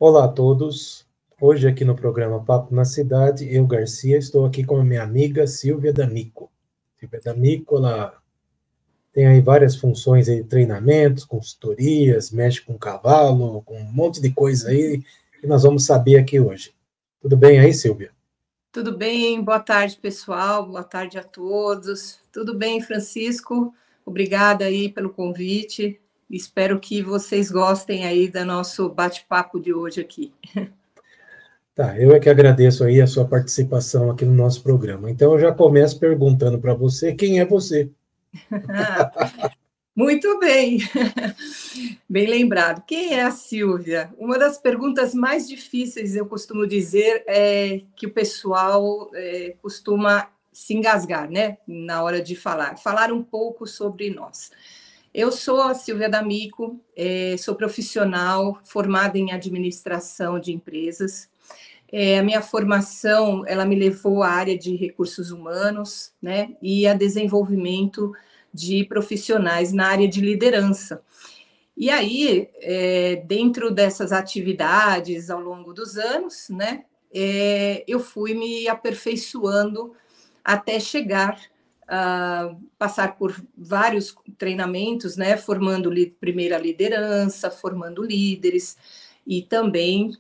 Olá a todos. Hoje aqui no programa Papo na Cidade, eu, Garcia, estou aqui com a minha amiga Silvia D'Amico. Silvia D'Amico, ela tem aí várias funções aí de treinamentos, consultorias, mexe com cavalo, com um monte de coisa aí que nós vamos saber aqui hoje. Tudo bem aí, Silvia? Tudo bem, boa tarde, pessoal, boa tarde a todos. Tudo bem, Francisco? Obrigada aí pelo convite. Espero que vocês gostem aí do nosso bate-papo de hoje aqui. Tá, eu é que agradeço aí a sua participação aqui no nosso programa. Então eu já começo perguntando para você, quem é você? Muito bem, bem lembrado. Quem é a Silvia? Uma das perguntas mais difíceis, eu costumo dizer, é que o pessoal costuma se engasgar, né, na hora de falar. Falar um pouco sobre nós. Eu sou a Silvia D'Amico, sou profissional formada em administração de empresas. A minha formação, ela me levou à área de recursos humanos, né, e a desenvolvimento de profissionais na área de liderança. E aí, dentro dessas atividades ao longo dos anos, né, eu fui me aperfeiçoando até chegar a passar por vários treinamentos, né, formando primeira liderança, formando líderes, e também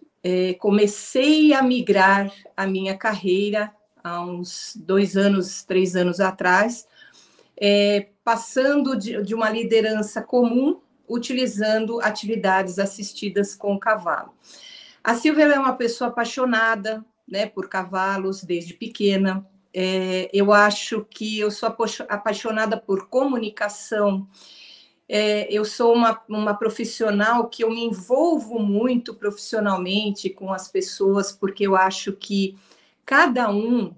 comecei a migrar a minha carreira há uns 2 anos, 3 anos atrás, passando de uma liderança comum, utilizando atividades assistidas com o cavalo. A Silvia é uma pessoa apaixonada, né, por cavalos desde pequena. Eu acho que eu sou apaixonada por comunicação. Eu sou uma profissional que eu me envolvo muito profissionalmente com as pessoas, porque eu acho que cada um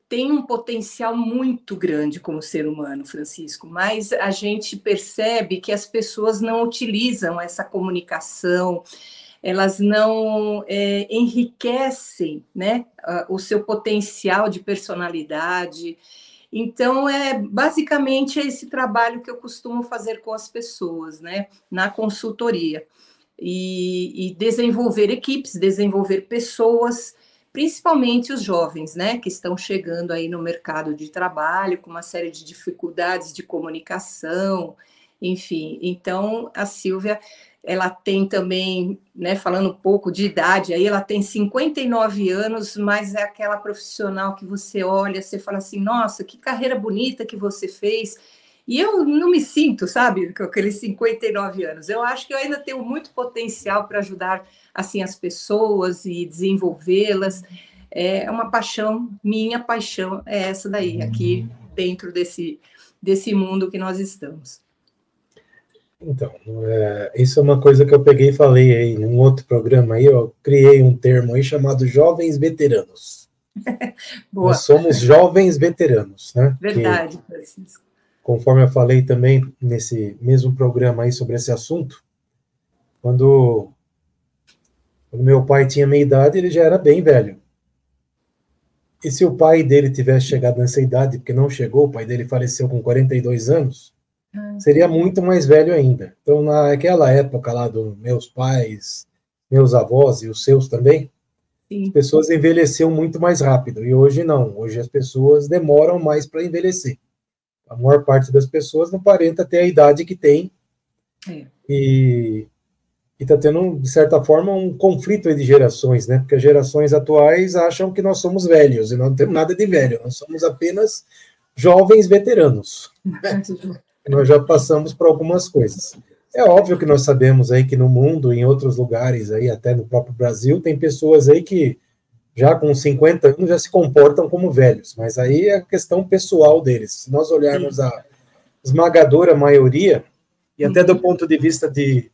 tem um potencial muito grande como ser humano, Francisco, mas a gente percebe que as pessoas não utilizam essa comunicação, elas não enriquecem, né, o seu potencial de personalidade. Então, basicamente esse trabalho que eu costumo fazer com as pessoas, né, na consultoria. E desenvolver equipes, desenvolver pessoas, principalmente os jovens, né, que estão chegando aí no mercado de trabalho com uma série de dificuldades de comunicação, enfim. Então, a Silvia, ela tem também, né, falando um pouco de idade, aí ela tem 59 anos, mas é aquela profissional que você olha, você fala assim, nossa, que carreira bonita que você fez. E eu não me sinto, sabe, com aqueles 59 anos. Eu acho que eu ainda tenho muito potencial para ajudar assim as pessoas e desenvolvê-las. É uma paixão, minha paixão é essa daí, aqui dentro desse mundo que nós estamos. Então, isso é uma coisa que eu peguei e falei aí em um outro programa aí, eu criei um termo aí chamado jovens veteranos. Boa. Nós somos jovens veteranos, né? Verdade, Francisco. Conforme eu falei também nesse mesmo programa aí sobre esse assunto, quando meu pai tinha meia idade, ele já era bem velho. E se o pai dele tivesse chegado nessa idade, porque não chegou, o pai dele faleceu com 42 anos, seria muito mais velho ainda. Então, naquela época lá dos meus pais, meus avós e os seus também, Sim. As pessoas envelheciam muito mais rápido. E hoje não. Hoje as pessoas demoram mais para envelhecer. A maior parte das pessoas não aparenta ter a idade que tem. E está tendo, de certa forma, um conflito de gerações, né? Porque as gerações atuais acham que nós somos velhos, e nós não temos nada de velho, nós somos apenas jovens veteranos. Nós já passamos por algumas coisas. É óbvio que nós sabemos aí que no mundo, em outros lugares, aí, até no próprio Brasil, tem pessoas aí que já com 50 anos já se comportam como velhos, mas aí é a questão pessoal deles. Se nós olharmos a esmagadora maioria, e até do ponto de vista de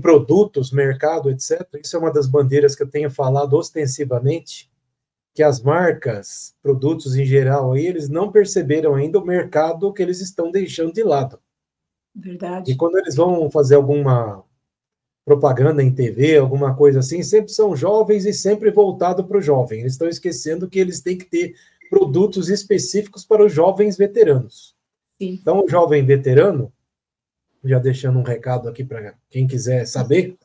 produtos, mercado, etc., isso é uma das bandeiras que eu tenho falado ostensivamente, que as marcas, produtos em geral, aí, eles não perceberam ainda o mercado que eles estão deixando de lado. Verdade. E quando eles vão fazer alguma propaganda em TV, alguma coisa assim, sempre são jovens e sempre voltado para o jovem. Eles estão esquecendo que eles têm que ter produtos específicos para os jovens veteranos. Sim. Então, o jovem veterano, já deixando um recado aqui para quem quiser saber,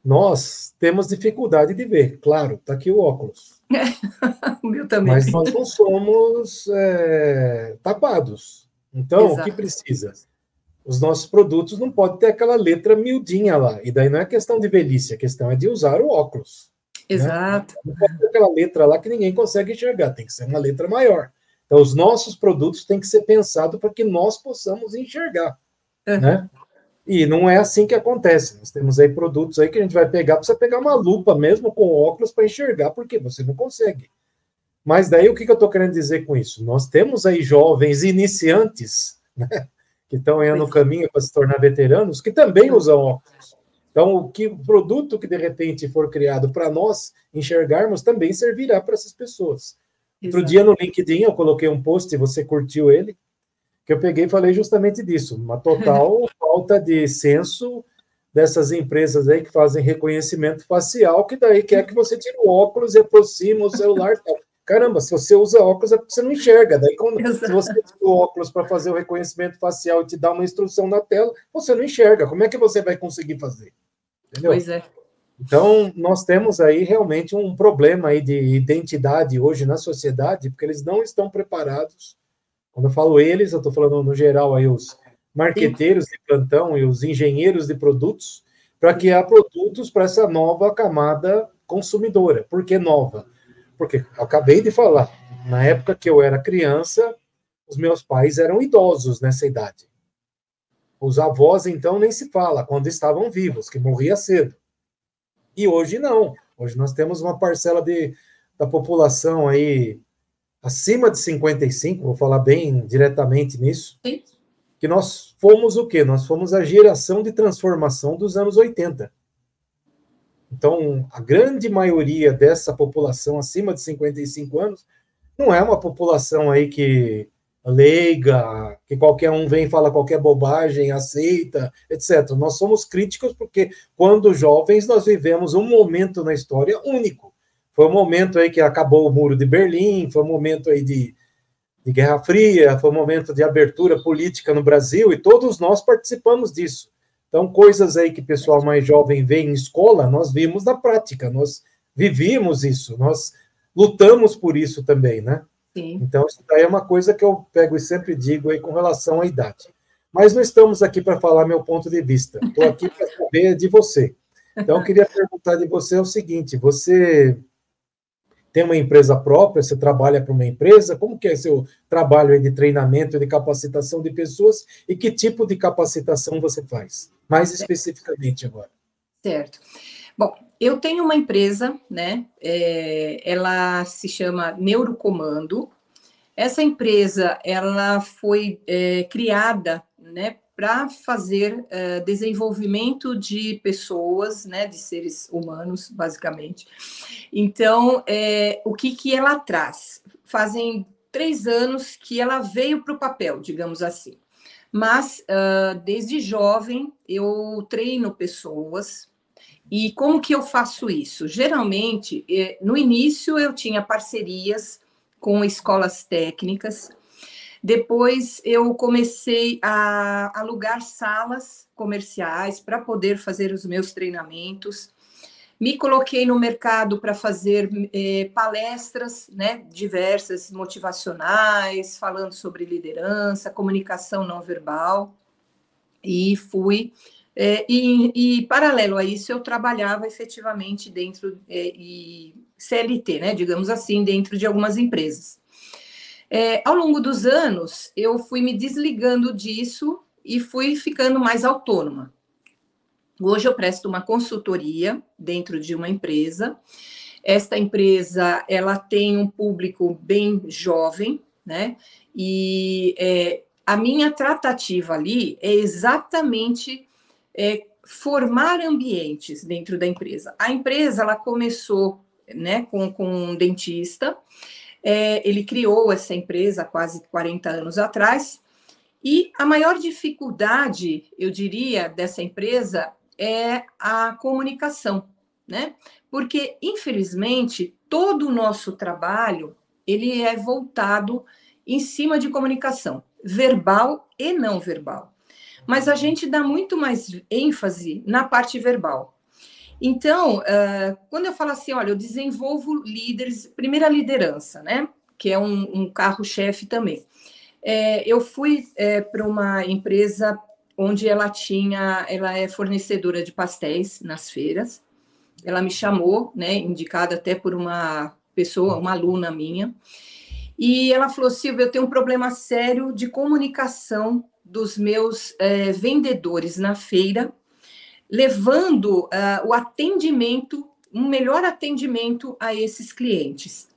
nós temos dificuldade de ver. Claro, está aqui o óculos. O meu também. Mas nós não somos tapados. Então, Exato. O que precisa? Os nossos produtos não podem ter aquela letra miudinha lá. E daí não é questão de velhice, a questão é de usar o óculos. Exato. Né? Não pode ter aquela letra lá que ninguém consegue enxergar, tem que ser uma letra maior. Então, os nossos produtos têm que ser pensados para que nós possamos enxergar. Né? E não é assim que acontece. Nós temos aí produtos aí que a gente vai pegar, precisa pegar uma lupa mesmo com óculos para enxergar, porque você não consegue. Mas daí o que eu estou querendo dizer com isso? Nós temos aí jovens iniciantes, né, que estão aí no caminho para se tornar veteranos, que também usam óculos. Então, o produto que de repente for criado para nós enxergarmos também servirá para essas pessoas. Outro dia no LinkedIn eu coloquei um post, e você curtiu ele, que eu peguei e falei justamente disso, uma total falta de senso dessas empresas aí que fazem reconhecimento facial, que daí quer que você tire o óculos e aproxima o celular e tal. Caramba, se você usa óculos é porque você não enxerga. Daí, se você tira o óculos para fazer o reconhecimento facial e te dá uma instrução na tela, você não enxerga. Como é que você vai conseguir fazer? Entendeu? Pois é. Então, nós temos aí realmente um problema aí de identidade hoje na sociedade, porque eles não estão preparados. Quando eu falo eles, eu estou falando no geral aí os marqueteiros de plantão e os engenheiros de produtos, para criar produtos para essa nova camada consumidora. Por que nova? Porque eu acabei de falar, na época que eu era criança, os meus pais eram idosos nessa idade. Os avós, então, nem se fala, quando estavam vivos, que morria cedo. E hoje não. Hoje nós temos uma parcela da população aí acima de 55, vou falar bem diretamente nisso, Sim. Que nós fomos o quê? Nós fomos a geração de transformação dos anos 80. Então, a grande maioria dessa população acima de 55 anos não é uma população aí que leiga, que qualquer um vem e fala qualquer bobagem, aceita, etc. Nós somos críticos porque, quando jovens, nós vivemos um momento na história único. Foi um momento aí que acabou o Muro de Berlim, foi um momento aí de Guerra Fria, foi um momento de abertura política no Brasil, e todos nós participamos disso. Então, coisas aí que o pessoal mais jovem vê em escola, nós vimos na prática, nós vivíamos isso, nós lutamos por isso também, né? Sim. Então, isso daí é uma coisa que eu pego e sempre digo aí com relação à idade. Mas não estamos aqui para falar meu ponto de vista, estou aqui para saber de você. Então, eu queria perguntar de você o seguinte, você tem uma empresa própria, você trabalha para uma empresa, como que é seu trabalho aí de treinamento, de capacitação de pessoas, e que tipo de capacitação você faz? Mais especificamente agora. Certo. Bom, eu tenho uma empresa, né? Ela se chama Neurocomando. Essa empresa, ela foi criada, né, para fazer desenvolvimento de pessoas, né, de seres humanos, basicamente. Então, o que ela traz? Fazem 3 anos que ela veio para o papel, digamos assim. Mas, desde jovem, eu treino pessoas. E como que eu faço isso? Geralmente, no início, eu tinha parcerias com escolas técnicas. Depois, eu comecei a alugar salas comerciais para poder fazer os meus treinamentos. Me coloquei no mercado para fazer palestras, né, diversas, motivacionais, falando sobre liderança, comunicação não verbal. E fui... paralelo a isso, eu trabalhava efetivamente dentro CLT, né, digamos assim, dentro de algumas empresas. Ao longo dos anos, eu fui me desligando disso e fui ficando mais autônoma. Hoje eu presto uma consultoria dentro de uma empresa. Esta empresa, ela tem um público bem jovem, né? E a minha tratativa ali é exatamente formar ambientes dentro da empresa. A empresa, ela começou, né, com um dentista. Ele criou essa empresa há quase 40 anos atrás. E a maior dificuldade, eu diria, dessa empresa é a comunicação, né? Porque, infelizmente, todo o nosso trabalho, ele é voltado em cima de comunicação, verbal e não verbal. Mas a gente dá muito mais ênfase na parte verbal. Então, quando eu falo assim, olha, eu desenvolvo líderes, primeira liderança, né? Que é um carro-chefe também. Eu fui para uma empresa onde ela é fornecedora de pastéis nas feiras. Ela me chamou, né? Indicada até por uma pessoa, uma aluna minha. E ela falou, Silvia, eu tenho um problema sério de comunicação dos meus vendedores na feira, levando o atendimento, um melhor atendimento a esses clientes.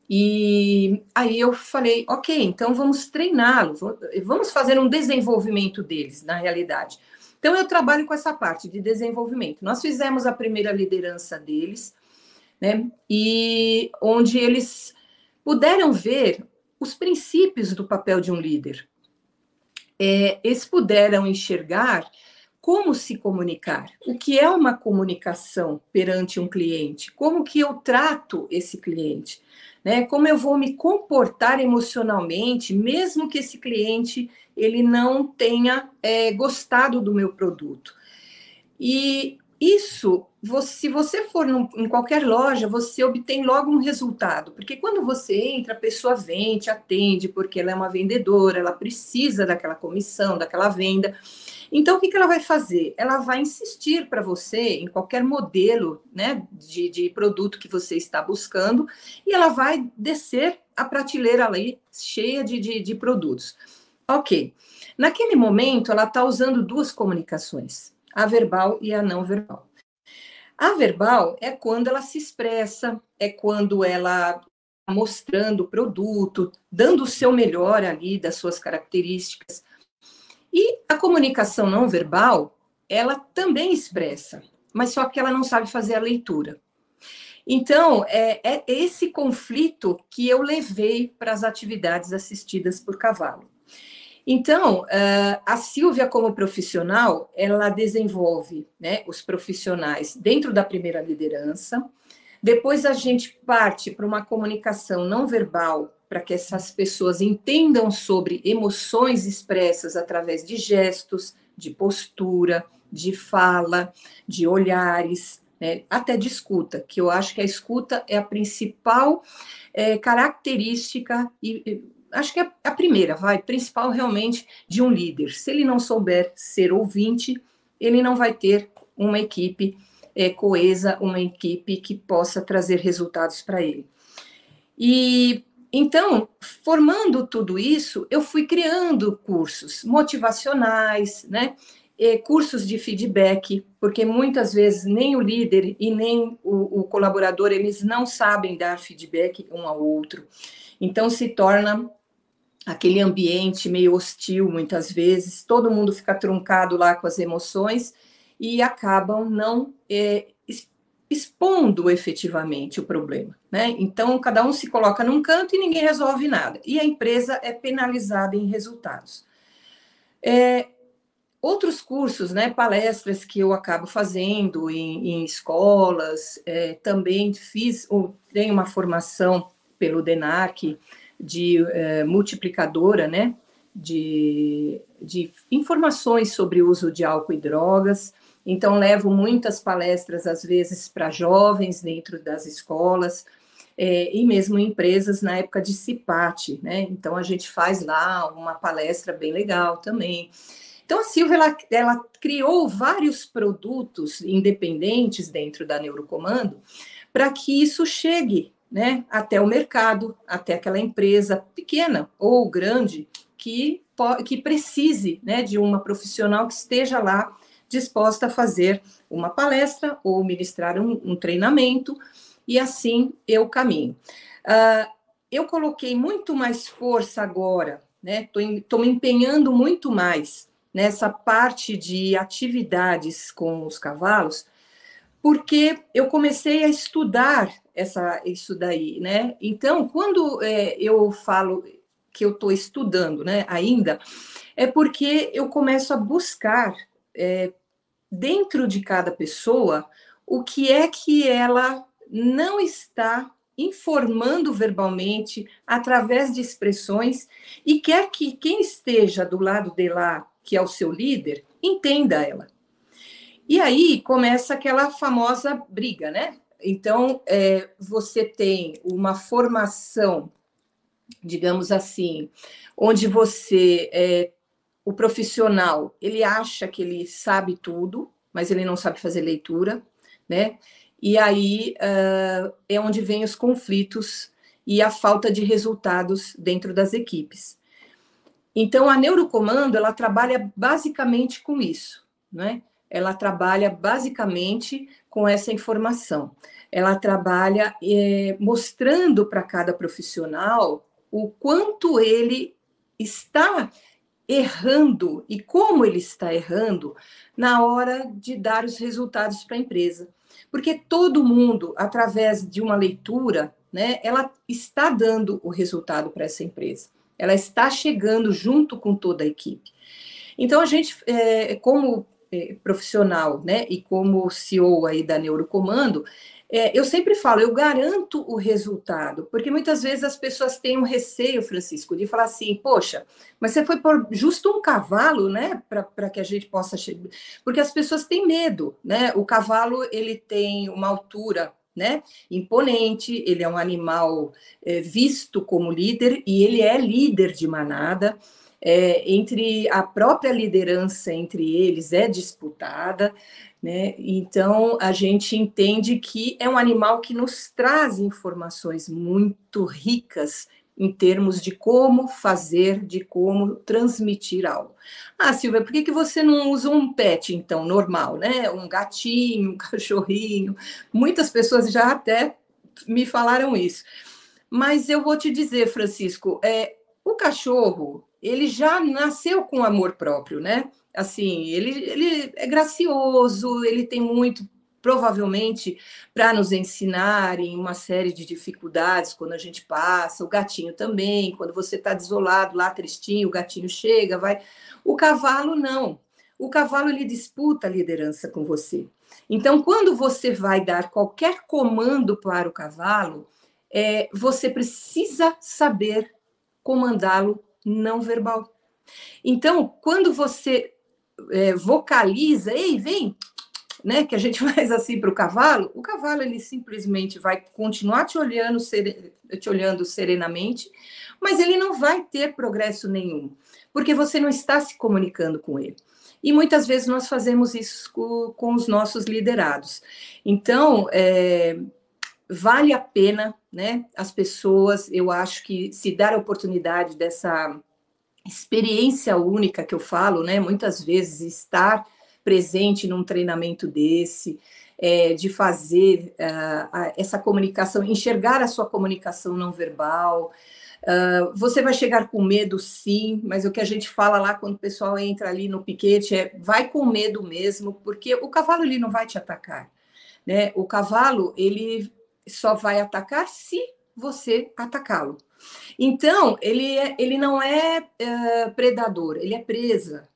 E aí eu falei, ok, então vamos treiná-los, vamos fazer um desenvolvimento deles, na realidade. Então eu trabalho com essa parte de desenvolvimento. Nós fizemos a primeira liderança deles, né? E onde eles puderam ver os princípios do papel de um líder. Eles puderam enxergar como se comunicar, o que é uma comunicação perante um cliente, como que eu trato esse cliente, né? Como eu vou me comportar emocionalmente, mesmo que esse cliente ele não tenha gostado do meu produto. E isso, se você for em qualquer loja, você obtém logo um resultado, porque quando você entra, a pessoa vem, te atende, porque ela é uma vendedora, ela precisa daquela comissão, daquela venda. Então, o que ela vai fazer? Ela vai insistir para você em qualquer modelo, né, de produto que você está buscando, e ela vai descer a prateleira ali cheia de produtos. Ok. Naquele momento, ela está usando duas comunicações, a verbal e a não verbal. A verbal é quando ela se expressa, é quando ela está mostrando o produto, dando o seu melhor ali, das suas características. E a comunicação não verbal, ela também expressa, mas só que ela não sabe fazer a leitura. Então, é esse conflito que eu levei para as atividades assistidas por cavalo. Então, a Silvia, como profissional, ela desenvolve, né, os profissionais dentro da primeira liderança. Depois a gente parte para uma comunicação não verbal, para que essas pessoas entendam sobre emoções expressas através de gestos, de postura, de fala, de olhares, né, até de escuta, que eu acho que a escuta é a principal característica e acho que é a primeira, principal realmente de um líder. Se ele não souber ser ouvinte, ele não vai ter uma equipe coesa, uma equipe que possa trazer resultados para ele. E então, formando tudo isso, eu fui criando cursos motivacionais, né? Cursos de feedback, porque muitas vezes nem o líder e nem o colaborador, eles não sabem dar feedback um ao outro. Então, se torna aquele ambiente meio hostil, muitas vezes, todo mundo fica truncado lá com as emoções e acabam não expondo efetivamente o problema, né? Então, cada um se coloca num canto e ninguém resolve nada. E a empresa é penalizada em resultados. Outros cursos, né, palestras que eu acabo fazendo em escolas, também tenho uma formação pelo DENARC de multiplicadora, né, de informações sobre o uso de álcool e drogas. Então, levo muitas palestras, às vezes, para jovens dentro das escolas, e mesmo em empresas na época de CIPAT, né? Então, a gente faz lá uma palestra bem legal também. Então, a Silvia, ela criou vários produtos independentes dentro da Neurocomando para que isso chegue, né, até o mercado, até aquela empresa pequena ou grande que precise, né, de uma profissional que esteja lá disposta a fazer uma palestra ou ministrar um treinamento, e assim eu caminho. Eu coloquei muito mais força agora, né? Estou me empenhando muito mais nessa parte de atividades com os cavalos, porque eu comecei a estudar isso daí, né? Então, quando eu falo que eu estou estudando, né, ainda, é porque eu começo a buscar dentro de cada pessoa o que é que ela não está informando verbalmente através de expressões e quer que quem esteja do lado de lá, que é o seu líder, entenda ela. E aí começa aquela famosa briga, né? Então, você tem uma formação, digamos assim, onde o profissional, ele acha que ele sabe tudo, mas ele não sabe fazer leitura, né? E aí é onde vem os conflitos e a falta de resultados dentro das equipes. Então, a neurocomando, ela trabalha basicamente com isso, né? Ela trabalha basicamente com essa informação. Ela trabalha mostrando para cada profissional o quanto ele está errando e como ele está errando na hora de dar os resultados para a empresa. Porque todo mundo, através de uma leitura, né, ela está dando o resultado para essa empresa. Ela está chegando junto com toda a equipe. Então, a gente, como profissional, né, e como CEO aí da Neurocomando, eu sempre falo, eu garanto o resultado, porque muitas vezes as pessoas têm um receio, Francisco, de falar assim, poxa, mas você foi por justo um cavalo, né, para que a gente possa chegar, porque as pessoas têm medo, né, o cavalo, ele tem uma altura, né, imponente, ele é um animal visto como líder, e ele é líder de manada, entre a própria liderança entre eles é disputada, né? Então a gente entende que é um animal que nos traz informações muito ricas em termos de como fazer, de como transmitir algo. Ah, Silvia, por que você não usa um pet, então, normal, né? Um gatinho, um cachorrinho? Muitas pessoas já até me falaram isso. Mas eu vou te dizer, Francisco, o cachorro, ele já nasceu com amor próprio, né? Assim, ele é gracioso, ele tem muito, provavelmente, para nos ensinar em uma série de dificuldades quando a gente passa. O gatinho também, quando você está desolado, lá tristinho, o gatinho chega, vai. O cavalo, não. O cavalo, ele disputa a liderança com você. Então, quando você vai dar qualquer comando para o cavalo, você precisa saber comandá-lo não verbal. Então, quando você vocaliza, ei, vem, né, que a gente faz assim para o cavalo ele simplesmente vai continuar te olhando serenamente, mas ele não vai ter progresso nenhum, porque você não está se comunicando com ele. E muitas vezes nós fazemos isso com os nossos liderados. Então, vale a pena, né? As pessoas, eu acho que se dar a oportunidade dessa experiência única que eu falo, né? Muitas vezes estar presente num treinamento desse, de fazer essa comunicação, enxergar a sua comunicação não verbal. Você vai chegar com medo, sim, mas o que a gente fala lá quando o pessoal entra ali no piquete vai com medo mesmo, porque o cavalo ele não vai te atacar, né? O cavalo ele só vai atacar se você atacá-lo. Então, ele não é predador, ele é presa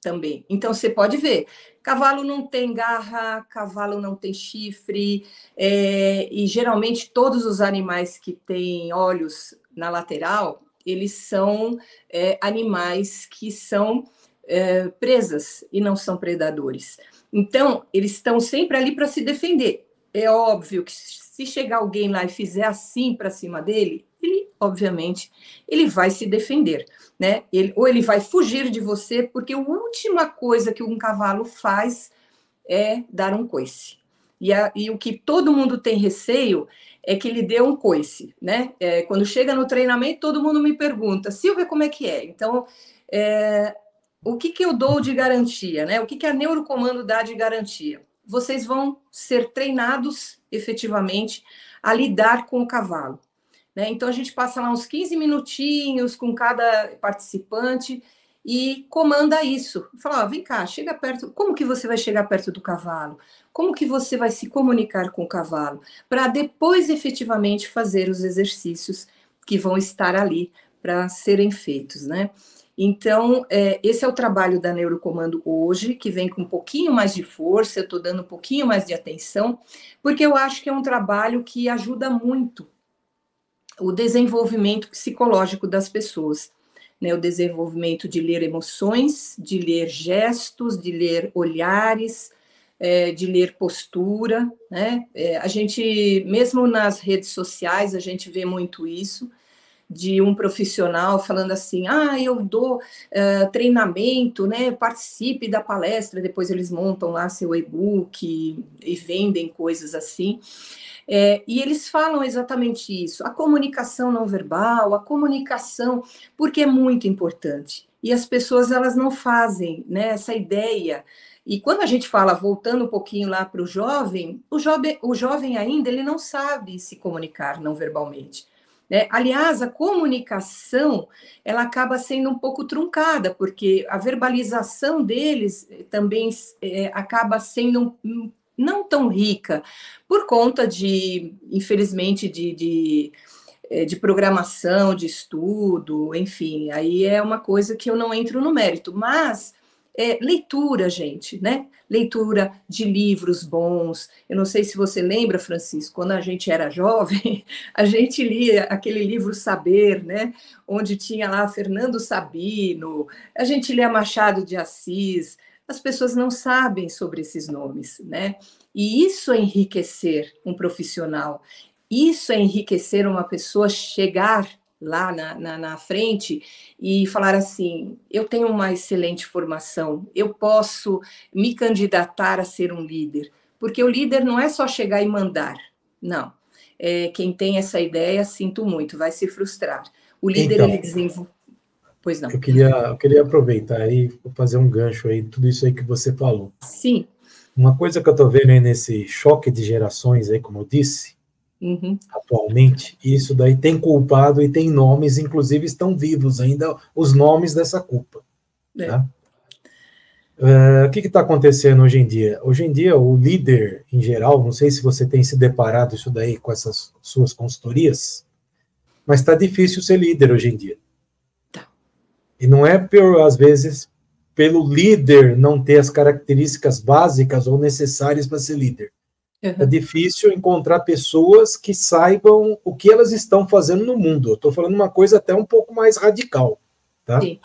também. Então, você pode ver, cavalo não tem garra, cavalo não tem chifre, e geralmente todos os animais que têm olhos na lateral, eles são animais que são presas e não são predadores. Então, eles estão sempre ali para se defender. É óbvio que se chegar alguém lá e fizer assim para cima dele, ele, obviamente, ele vai se defender, né? Ou ele vai fugir de você, porque a última coisa que um cavalo faz é dar um coice. E o que todo mundo tem receio é que ele dê um coice, né? Quando chega no treinamento, todo mundo me pergunta, Silvia, como é que é? Então, o que eu dou de garantia, né? O que a Neurocomando dá de garantia? Vocês vão ser treinados efetivamente a lidar com o cavalo, né? Então, a gente passa lá uns 15 minutinhos com cada participante e comanda isso. Fala, vem cá, chega perto. Como que você vai chegar perto do cavalo? Como que você vai se comunicar com o cavalo? Para depois, efetivamente, fazer os exercícios que vão estar ali para serem feitos, né? Então, esse é o trabalho da Neurocomando hoje, que vem com um pouquinho mais de força, eu estou dando um pouquinho mais de atenção, porque eu acho que é um trabalho que ajuda muito o desenvolvimento psicológico das pessoas, né? O desenvolvimento de ler emoções, de ler gestos, de ler olhares, de ler postura, né? A gente, mesmo nas redes sociais, a gente vê muito isso, de um profissional falando assim, eu dou treinamento, né? Participe da palestra, depois eles montam lá seu e-book e vendem coisas assim. E eles falam exatamente isso, a comunicação não verbal, a comunicação, porque é muito importante. E as pessoas, elas não fazem, né, essa ideia. E quando a gente fala, voltando um pouquinho lá para o jovem ainda, ele não sabe se comunicar não verbalmente. Aliás, a comunicação, ela acaba sendo um pouco truncada, porque a verbalização deles também acaba sendo não tão rica, por conta de, infelizmente, de programação, de estudo, enfim, aí é uma coisa que eu não entro no mérito, mas leitura, gente, né? Leitura de livros bons. Eu não sei se você lembra, Francisco, quando a gente era jovem, a gente lia aquele livro Saber, né? Onde tinha lá Fernando Sabino, a gente lia Machado de Assis. As pessoas não sabem sobre esses nomes, né? E isso é enriquecer um profissional. Isso é enriquecer uma pessoa, chegar lá na frente e falar assim, eu tenho uma excelente formação, eu posso me candidatar a ser um líder, porque o líder não é só chegar e mandar, não. Quem tem essa ideia, sinto muito, vai se frustrar. O líder, então, ele desenvolve... Pois não. Eu queria aproveitar e fazer um gancho aí, tudo isso aí que você falou. Sim. Uma coisa que eu estou vendo aí nesse choque de gerações aí, como eu disse, atualmente, isso daí tem culpado e tem nomes, inclusive estão vivos ainda os nomes dessa culpa. Tá? O que está acontecendo hoje em dia? Hoje em dia, o líder, em geral, não sei se você tem se deparado isso daí com essas suas consultorias, mas está difícil ser líder hoje em dia. E não é, às vezes, pelo líder não ter as características básicas ou necessárias para ser líder. É difícil encontrar pessoas que saibam o que elas estão fazendo no mundo. Eu estou falando uma coisa até um pouco mais radical. Tá? Sim.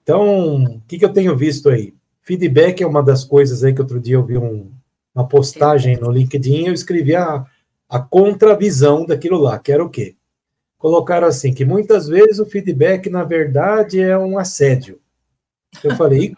Então, o que eu tenho visto aí? Feedback é uma das coisas aí que outro dia eu vi uma postagem no LinkedIn, eu escrevi a contravisão daquilo lá, que era o quê? Colocaram assim, que muitas vezes o feedback, na verdade, é um assédio. Eu falei,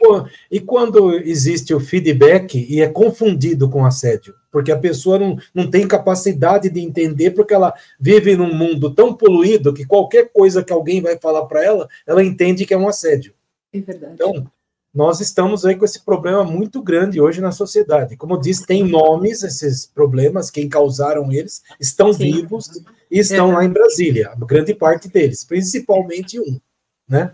e quando existe o feedback e é confundido com assédio? Porque a pessoa não tem capacidade de entender, porque ela vive num mundo tão poluído que qualquer coisa que alguém vai falar para ela entende que é um assédio. É verdade. Então, nós estamos aí com esse problema muito grande hoje na sociedade. Como eu disse, tem nomes esses problemas, quem causaram eles, estão vivos e estão lá em Brasília, a grande parte deles, principalmente um. Né?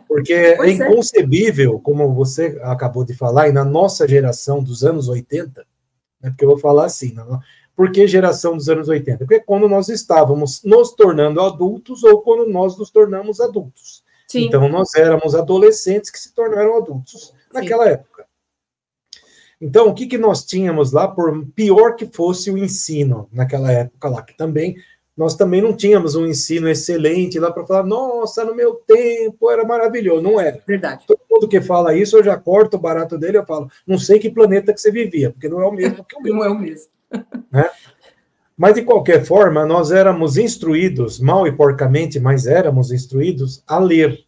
Porque é inconcebível, como você acabou de falar, e na nossa geração dos anos 80, né, porque eu vou falar assim, por que geração dos anos 80? Porque quando nós estávamos nos tornando adultos ou quando nós nos tornamos adultos. Sim. Então, nós éramos adolescentes que se tornaram adultos naquela época. Então, o que nós tínhamos lá, por pior que fosse o ensino naquela época lá, que também... Nós também não tínhamos um ensino excelente lá para falar, nossa, no meu tempo era maravilhoso. Não era. Verdade. Todo mundo que fala isso, eu já corto o barato dele, eu falo, não sei que planeta que você vivia, porque não é o mesmo que o meu. Não é o mesmo. Né? Mas, de qualquer forma, nós éramos instruídos, mal e porcamente, mas éramos instruídos a ler.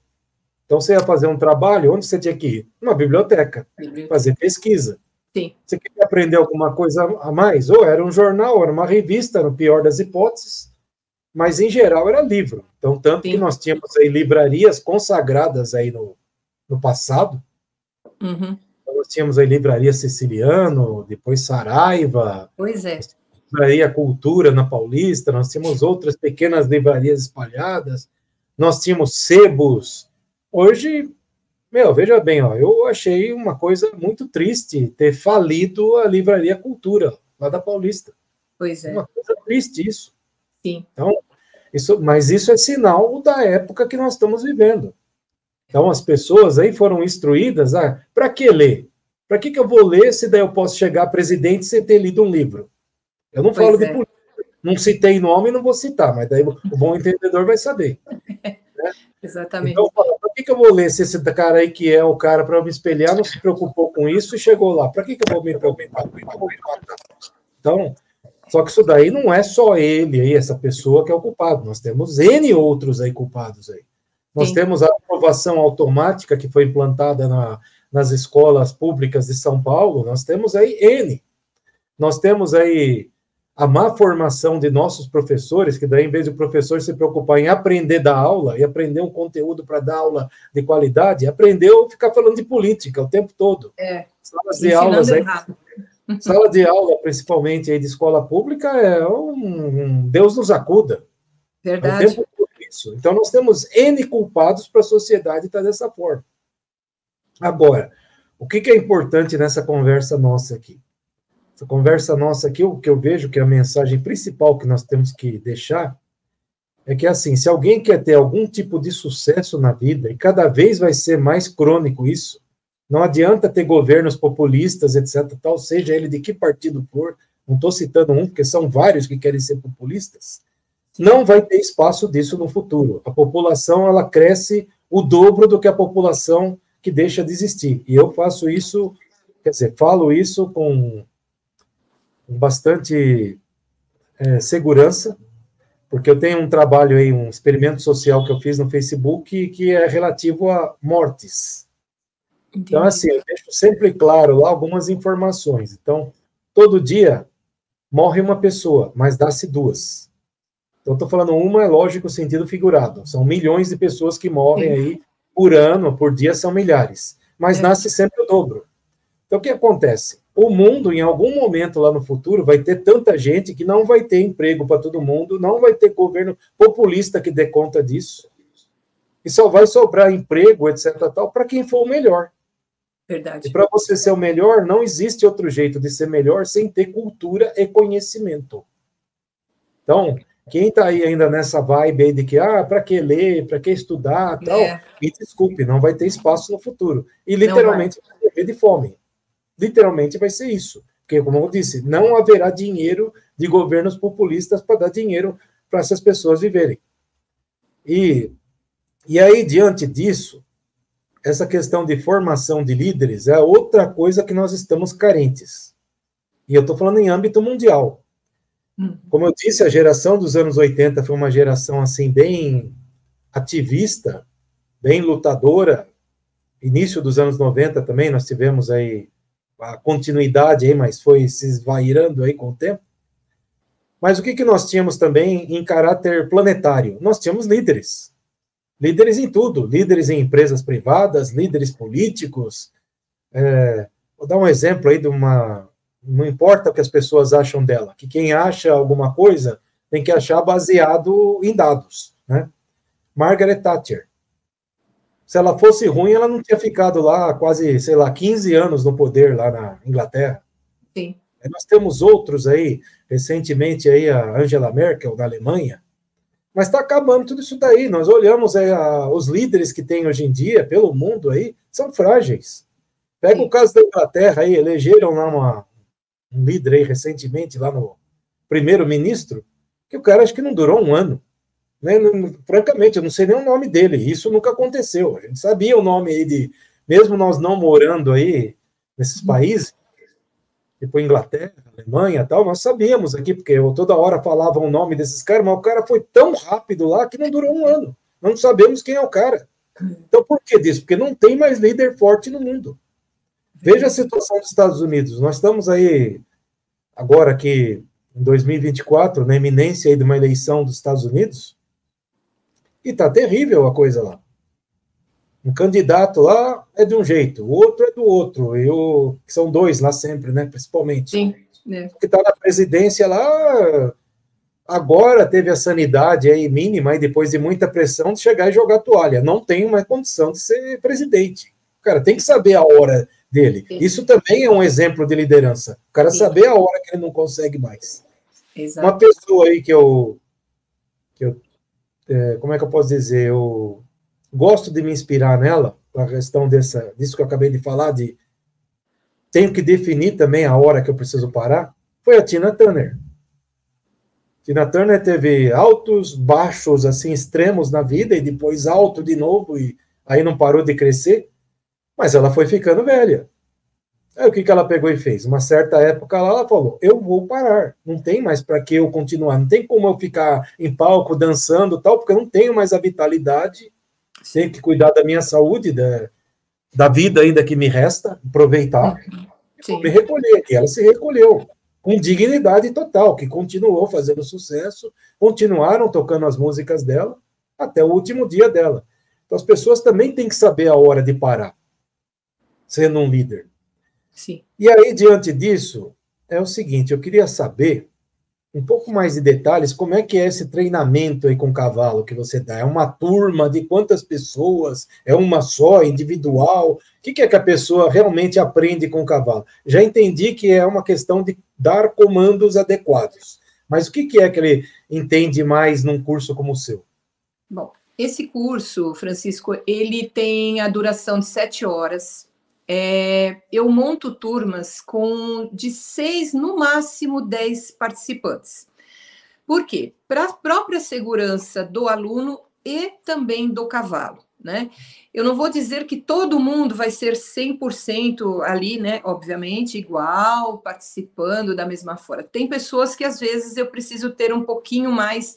Então, você ia fazer um trabalho, onde você tinha que ir? Numa biblioteca, fazer pesquisa. Sim. Você queria aprender alguma coisa a mais? Ou era um jornal, ou era uma revista, no pior das hipóteses, mas em geral era livro. Então, tanto que nós tínhamos aí livrarias consagradas aí no passado. Então, nós tínhamos aí Livraria Siciliano, depois Saraiva. Pois é. Livraria Cultura na Paulista, nós tínhamos outras pequenas livrarias espalhadas, nós tínhamos sebos. Hoje, veja bem, eu achei uma coisa muito triste ter falido a Livraria Cultura, lá da Paulista. Pois é. Uma coisa triste isso. Sim. Então, mas isso é sinal da época que nós estamos vivendo. Então, as pessoas aí foram instruídas para que ler? Para que eu vou ler se daí eu posso chegar a presidente sem ter lido um livro? Eu não falo de política. Não citei nome, não vou citar, mas daí o bom entendedor vai saber. Né? Exatamente. Então, para que eu vou ler se esse cara aí que é o cara para me espelhar não se preocupou com isso e chegou lá? Para que eu vou me preocupar? Então, só que isso daí não é só ele aí, essa pessoa que é o culpado. Nós temos N outros aí culpados aí. Nós Sim. temos a aprovação automática que foi implantada nas escolas públicas de São Paulo. Nós temos aí N. Nós temos aí a má formação de nossos professores, que daí, em vez do professor se preocupar em aprender da aula e aprender um conteúdo para dar aula de qualidade, aprendeu a ficar falando de política o tempo todo. Salas de aulas aí, sala de aula, principalmente aí de escola pública, é um Deus nos acuda. Verdade. É o tempo todo isso. Então, nós temos N culpados para a sociedade estar dessa forma. Agora, o que é importante nessa conversa nossa aqui? Essa conversa nossa aqui, o que eu vejo que é a mensagem principal que nós temos que deixar é que, assim, se alguém quer ter algum tipo de sucesso na vida, e cada vez vai ser mais crônico isso, não adianta ter governos populistas, etc., tal, seja ele de que partido for, não estou citando um, porque são vários que querem ser populistas, não vai ter espaço disso no futuro. A população, ela cresce o dobro do que a população que deixa de existir. E eu faço isso, quer dizer, falo isso com bastante segurança, porque eu tenho um trabalho aí, um experimento social que eu fiz no Facebook que é relativo a mortes. Entendi. Então, assim, eu deixo sempre claro lá algumas informações. Então, todo dia morre uma pessoa, mas dá-se duas. Então, estou falando uma, é lógico, sentido figurado. São milhões de pessoas que morrem aí por ano, por dia são milhares. Mas nasce sempre o dobro. Então, o que acontece? O mundo, em algum momento lá no futuro, vai ter tanta gente que não vai ter emprego para todo mundo, não vai ter governo populista que dê conta disso, e só vai sobrar emprego, etc., tal, para quem for o melhor. Verdade. E para você ser o melhor, não existe outro jeito de ser melhor sem ter cultura e conhecimento. Então, quem está aí ainda nessa vibe aí de que, para que ler, para que estudar, tal, me desculpe, não vai ter espaço no futuro. E literalmente vai morrer de fome. Literalmente vai ser isso. Porque, como eu disse, não haverá dinheiro de governos populistas para dar dinheiro para essas pessoas viverem. E aí, diante disso, essa questão de formação de líderes é outra coisa que nós estamos carentes. E eu estou falando em âmbito mundial. Como eu disse, a geração dos anos 80 foi uma geração assim bem ativista, bem lutadora. Início dos anos 90 também, nós tivemos aí a continuidade aí, mas foi se esvairando aí com o tempo. Mas o que nós tínhamos também em caráter planetário? Nós tínhamos líderes. Líderes em tudo. Líderes em empresas privadas, líderes políticos. Vou dar um exemplo aí de uma... Não importa o que as pessoas acham dela, que quem acha alguma coisa tem que achar baseado em dados, né? Margaret Thatcher. Se ela fosse ruim, ela não tinha ficado lá quase, 15 anos no poder lá na Inglaterra. Sim. Nós temos outros aí, recentemente aí a Angela Merkel, da Alemanha, mas está acabando tudo isso daí. Nós olhamos aí os líderes que tem hoje em dia, pelo mundo aí, são frágeis. Pega o caso da Inglaterra aí, elegeram lá um líder aí recentemente, lá no primeiro-ministro, que o cara acho que não durou um ano. Né? Francamente, eu não sei nem o nome dele, isso nunca aconteceu. A gente sabia o nome aí mesmo nós não morando aí nesses países, tipo Inglaterra, Alemanha e tal, nós sabíamos aqui, porque eu toda hora falava o nome desses caras, mas o cara foi tão rápido lá que não durou um ano. Não sabemos quem é o cara. Então, por que disso? Porque não tem mais líder forte no mundo. Veja a situação dos Estados Unidos. Nós estamos aí, agora aqui, em 2024, na iminência aí de uma eleição dos Estados Unidos, e está terrível a coisa lá. Um candidato lá é de um jeito, o outro é do outro, que são dois lá sempre, né, principalmente. Sim. O que está na presidência lá, agora teve a sanidade aí mínima, e depois de muita pressão, de chegar e jogar a toalha. Não tem mais condição de ser presidente. O cara tem que saber a hora dele. Sim. Isso também é um exemplo de liderança. O cara saber a hora que ele não consegue mais. Exato. Uma pessoa aí que eu como é que eu posso dizer? Eu gosto de me inspirar nela, a questão disso que eu acabei de falar, de tenho que definir também a hora que eu preciso parar, foi a Tina Turner. Tina Turner teve altos, baixos, assim, extremos na vida, e depois alto de novo, e aí não parou de crescer, mas ela foi ficando velha. Aí o que ela pegou e fez? Uma certa época lá, ela falou: eu vou parar, não tem mais para que eu continuar, não tem como eu ficar em palco dançando tal, porque eu não tenho mais a vitalidade, tenho que cuidar da minha saúde, da vida ainda que me resta, aproveitar, e vou me recolher. E ela se recolheu, com dignidade total, que continuou fazendo sucesso, continuaram tocando as músicas dela até o último dia dela. Então as pessoas também têm que saber a hora de parar, sendo um líder. Sim. E aí, diante disso, é o seguinte, eu queria saber um pouco mais de detalhes, como é que é esse treinamento aí com o cavalo que você dá? É uma turma de quantas pessoas? É uma só, individual? O que é que a pessoa realmente aprende com o cavalo? Já entendi que é uma questão de dar comandos adequados, mas o que é que ele entende mais num curso como o seu? Bom, esse curso, Francisco, ele tem a duração de 7 horas. Eu monto turmas com de 6, no máximo 10 participantes. Por quê? Para a própria segurança do aluno e também do cavalo, né? Eu não vou dizer que todo mundo vai ser 100% ali, né? Obviamente, igual, participando da mesma forma. Tem pessoas que, às vezes, eu preciso ter um pouquinho mais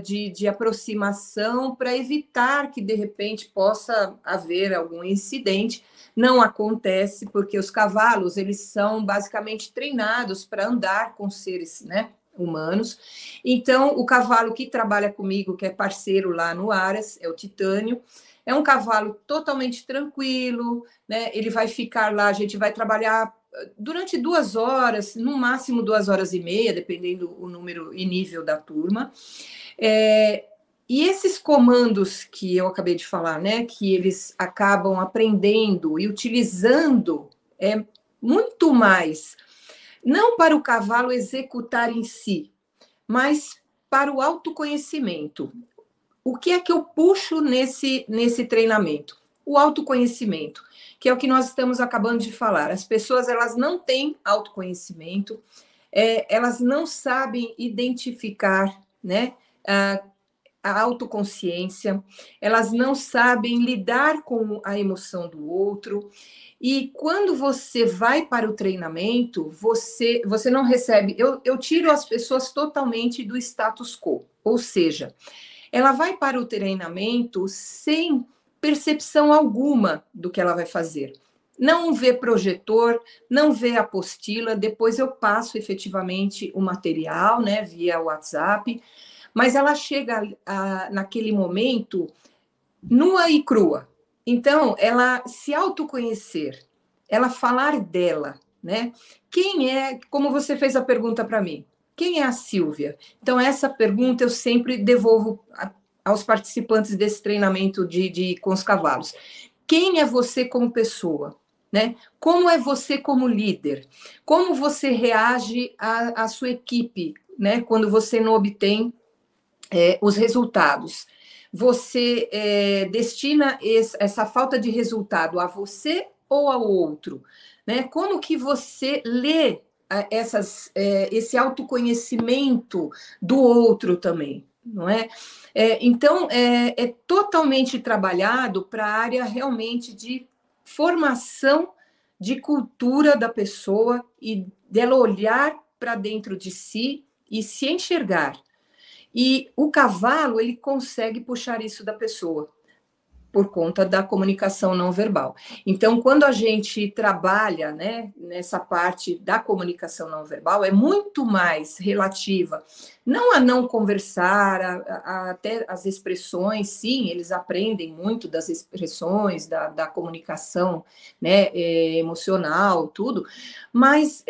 de aproximação para evitar que, de repente, possa haver algum incidente. Não acontece, porque os cavalos, eles são basicamente treinados para andar com seres, né, humanos. Então, o cavalo que trabalha comigo, que é parceiro lá no Aras, é o Titânio, é um cavalo totalmente tranquilo, né? Ele vai ficar lá, a gente vai trabalhar durante 2 horas, no máximo 2 horas e meia, dependendo o número e nível da turma. E esses comandos que eu acabei de falar, né, que eles acabam aprendendo e utilizando muito mais, não para o cavalo executar em si, mas para o autoconhecimento. O que é que eu puxo nesse treinamento? O autoconhecimento, que é o que nós estamos acabando de falar. As pessoas, elas não têm autoconhecimento, elas não sabem identificar, né, a autoconsciência, elas não sabem lidar com a emoção do outro. E quando você vai para o treinamento, você não recebe. Eu tiro as pessoas totalmente do status quo, ou seja, ela vai para o treinamento sem percepção alguma do que ela vai fazer. Não vê projetor, não vê apostila, depois eu passo efetivamente o material, né, via WhatsApp, mas ela chega naquele momento nua e crua. Então, ela se autoconhecer, ela falar dela, né? Quem é, como você fez a pergunta para mim, quem é a Silvia? Então, essa pergunta eu sempre devolvo aos participantes desse treinamento com os cavalos. Quem é você como pessoa? Né? Como é você como líder? Como você reage à sua equipe, né? Quando você não obtém os resultados? Você destina essa falta de resultado a você ou ao outro? Né? Como que você lê esse autoconhecimento do outro também? Não é? Então, é totalmente trabalhado para a área realmente de formação de cultura da pessoa e dela olhar para dentro de si e se enxergar. E o cavalo, ele consegue puxar isso da pessoa, por conta da comunicação não verbal. Então, quando a gente trabalha, né, nessa parte da comunicação não verbal, é muito mais relativa, não a não conversar, até as expressões, sim, eles aprendem muito das expressões, da comunicação, né, emocional, tudo, mas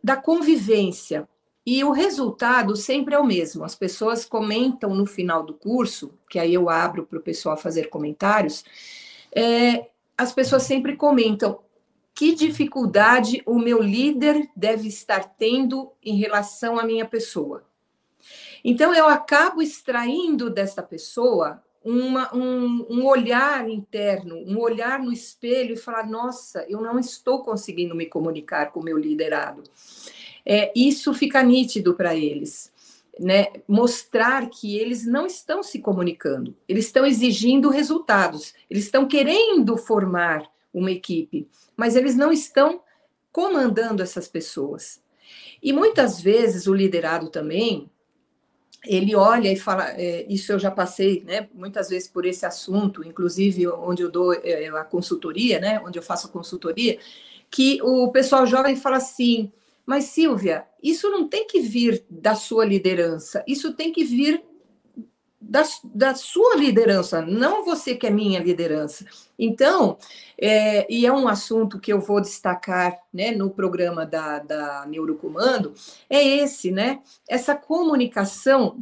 da convivência. E o resultado sempre é o mesmo. As pessoas comentam no final do curso, que aí eu abro para o pessoal fazer comentários, as pessoas sempre comentam que dificuldade o meu líder deve estar tendo em relação à minha pessoa. Então, eu acabo extraindo dessa pessoa um olhar interno, um olhar no espelho e falar, nossa, eu não estou conseguindo me comunicar com o meu liderado. Isso fica nítido para eles. né, mostrar que eles não estão se comunicando, eles estão exigindo resultados, eles estão querendo formar uma equipe, mas eles não estão comandando essas pessoas. E muitas vezes o liderado também, ele olha e fala, isso eu já passei, né, muitas vezes por esse assunto, inclusive onde eu dou a consultoria, né, onde eu faço a consultoria, que o pessoal jovem fala assim, mas Silvia, isso não tem que vir da sua liderança, isso tem que vir da sua liderança, não você que é minha liderança. Então, e é um assunto que eu vou destacar, né, no programa da Neurocomando, é esse, né, essa comunicação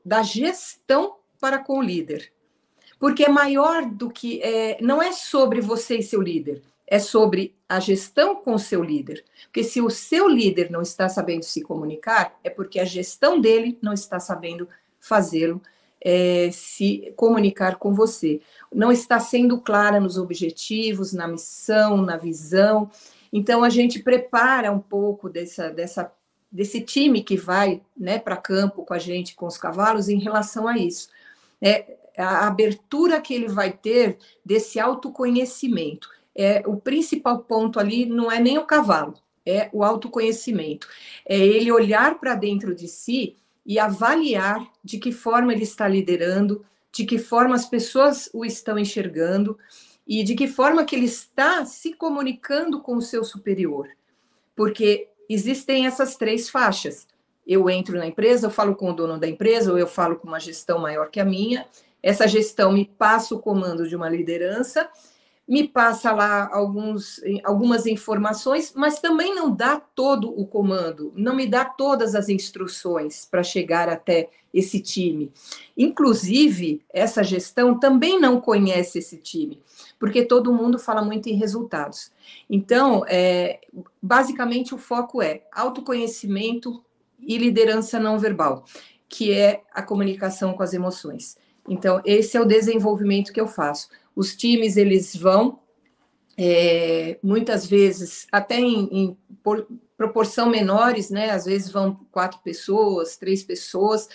da gestão para com o líder. Porque é maior do que... não é sobre você e seu líder, é sobre a gestão com o seu líder. Porque se o seu líder não está sabendo se comunicar, é porque a gestão dele não está sabendo fazê-lo se comunicar com você. Não está sendo clara nos objetivos, na missão, na visão. Então, a gente prepara um pouco desse time que vai, né, para campo com a gente, com os cavalos, em relação a isso. A abertura que ele vai ter desse autoconhecimento. O principal ponto ali não é nem o cavalo, é o autoconhecimento. É ele olhar para dentro de si e avaliar de que forma ele está liderando, de que forma as pessoas o estão enxergando e de que forma que ele está se comunicando com o seu superior. Porque existem essas 3 faixas. Eu entro na empresa, eu falo com o dono da empresa, ou eu falo com uma gestão maior que a minha, essa gestão me passa o comando de uma liderança, me passa lá algumas informações, mas também não dá todo o comando, não me dá todas as instruções para chegar até esse time. Inclusive, essa gestão também não conhece esse time, porque todo mundo fala muito em resultados. Então, basicamente, o foco é autoconhecimento e liderança não verbal, que é a comunicação com as emoções. Então, esse é o desenvolvimento que eu faço. Os times, eles vão, muitas vezes, até em proporção menores, né? Às vezes vão 4 pessoas, 3 pessoas.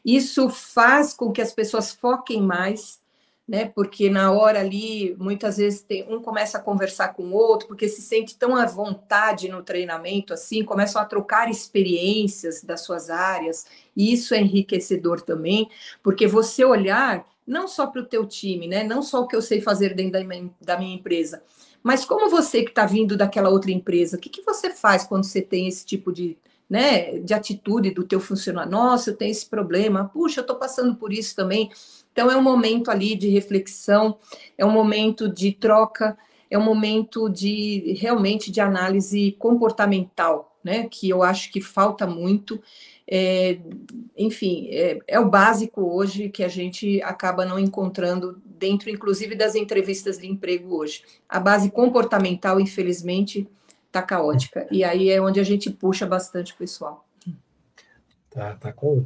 Isso faz com que as pessoas foquem mais, né? Porque na hora ali, muitas vezes um começa a conversar com o outro, porque se sente tão à vontade no treinamento, assim, começam a trocar experiências das suas áreas, e isso é enriquecedor também, porque você olhar não só para o teu time, né? Não só o que eu sei fazer dentro da minha empresa, mas como você que está vindo daquela outra empresa, o que você faz quando você tem esse tipo de, né, de atitude do teu funcionário? Nossa, eu tenho esse problema, puxa, eu estou passando por isso também. Então, é um momento ali de reflexão, é um momento de troca, é um momento de realmente de análise comportamental, né? Que eu acho que falta muito. Enfim, é o básico hoje que a gente acaba não encontrando dentro, inclusive, das entrevistas de emprego hoje. A base comportamental, infelizmente, está caótica. E aí é onde a gente puxa bastante o pessoal. Tá